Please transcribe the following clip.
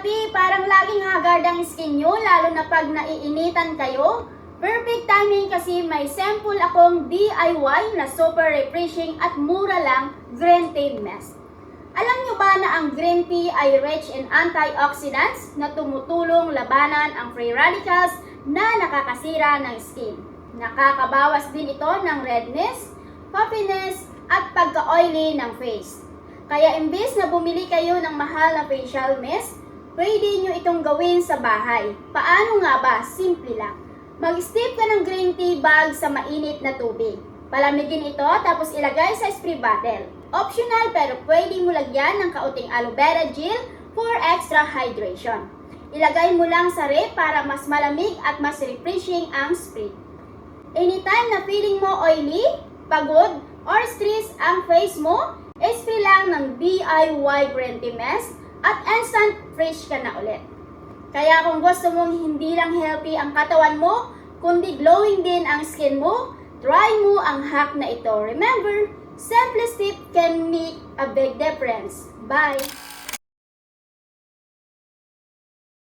Kapi, parang laging haggard ang skin nyo, lalo na pag naiinitan kayo. Perfect timing kasi may sample akong DIY na super refreshing at mura lang green tea mist. Alam nyo ba na ang green tea ay rich in antioxidants na tumutulong labanan ang free radicals na nakakasira ng skin? Nakakabawas din ito ng redness, puffiness, at pagka-oily ng face. Kaya imbes na bumili kayo ng mahal na facial mist, pwede nyo itong gawin sa bahay. Paano nga ba? Simple lang. Mag-steep ka ng green tea bag sa mainit na tubig. Palamigin ito tapos ilagay sa spray bottle. Optional pero pwede mo lagyan ng kaunting aloe vera gel for extra hydration. Ilagay mo lang sa ref para mas malamig at mas refreshing ang spray. Anytime na feeling mo oily, pagod, or stress ang face mo, spray lang ng DIY green tea mist at instant fresh ka na ulit. Kaya kung gusto mong hindi lang healthy ang katawan mo, kundi glowing din ang skin mo, try mo ang hack na ito. Remember, simple step can make a big difference. Bye!